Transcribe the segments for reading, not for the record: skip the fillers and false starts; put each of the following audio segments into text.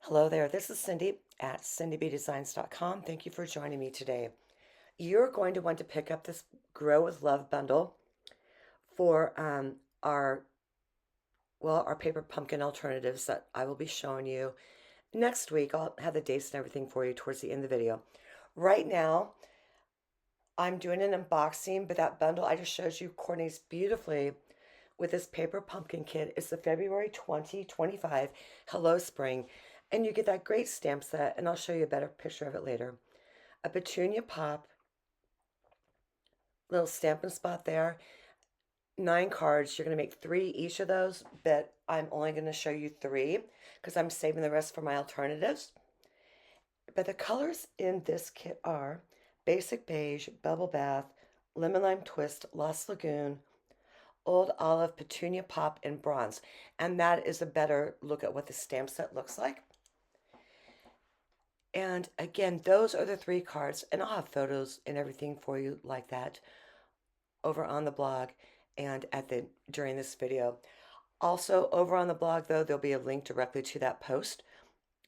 Hello there, this is Cindy at cindybdesigns.com. Thank you for joining me today. You're going to want to pick up this Grow with Love bundle for our paper pumpkin alternatives that I will be showing you next week. I'll have the dates and everything for you towards the end of the video. Right now, I'm doing an unboxing, but that bundle I just showed you coordinates beautifully with this paper pumpkin kit. It's the February 2025 Hello Spring, and you get that great stamp set, and I'll show you a better picture of it later. A petunia pop, little Stampin' spot there, 9 cards. You're going to make 3 each of those, but I'm only going to show you 3 because I'm saving the rest for my alternatives. But the colors in this kit are Basic Beige, Bubble Bath, Lemon Lime Twist, Lost Lagoon, Old Olive, Petunia Pop, and Bronze. And that is a better look at what the stamp set looks like. And again, those are the 3 cards, and I'll have photos and everything for you like that over on the blog and during this video. Also, over on the blog, though, there'll be a link directly to that post.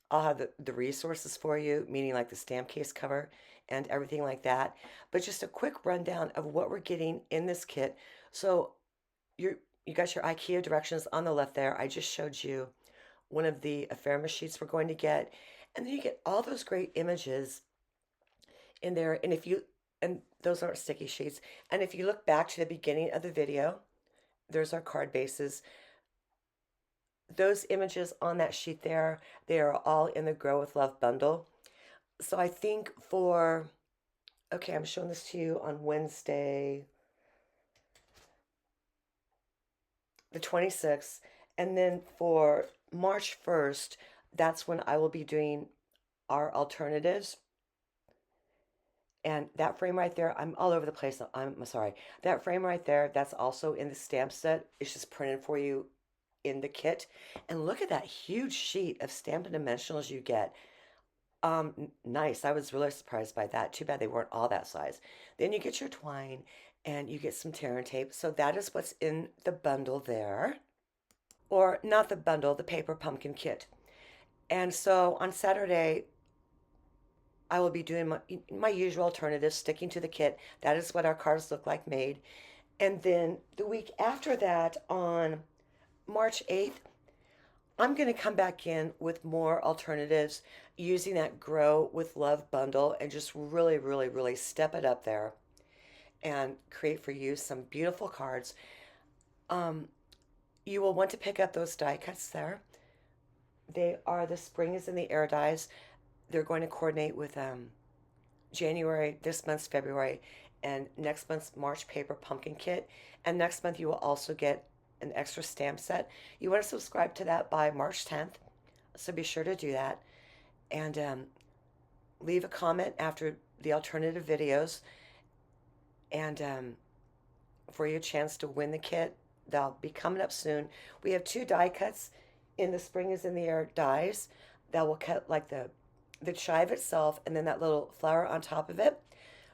I'll have the resources for you, meaning like the stamp case cover and everything like that. But just a quick rundown of what we're getting in this kit. So you got your IKEA directions on the left there. I just showed you one of the ephemera sheets we're going to get. And then you get all those great images in there. And those aren't sticky sheets. And if you look back to the beginning of the video, there's our card bases. Those images on that sheet there, they are all in the Grow with Love bundle. So I think okay, I'm showing this to you on Wednesday, the 26th. And then for March 1st, that's when I will be doing our alternatives. And that frame right there, I'm all over the place. I'm sorry. That frame right there, that's also in the stamp set. It's just printed for you in the kit. And look at that huge sheet of Stampin' Dimensionals you get. Nice. I was really surprised by that. Too bad they weren't all that size. Then you get your twine and you get some tear and tape. So that is what's in the bundle there. Or not the bundle, the paper pumpkin kit. And so on Saturday, I will be doing my usual alternatives, sticking to the kit. That is what our cards look like made. And then the week after that, on March 8th, I'm going to come back in with more alternatives using that Grow with Love bundle and just really, really, really step it up there and create for you some beautiful cards. You will want to pick up those die cuts there. They are the Spring is in the Air dies. They're going to coordinate with January, this month's February, and next month's March paper pumpkin kit. And next month you will also get an extra stamp set. You want to subscribe to that by March 10th, so be sure to do that. And leave a comment after the alternative videos, and for your chance to win the kit. They'll be coming up soon. We have 2 die cuts in the Spring is in the Air dies that will cut like the chive itself and then that little flower on top of it.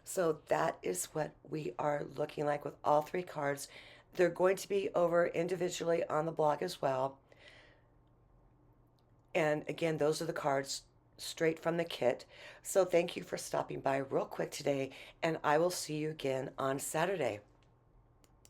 So that is what we are looking like with all 3 cards. They're going to be over individually on the blog as well. And again, those are the cards straight from the kit. So thank you for stopping by real quick today, and I will see you again on Saturday.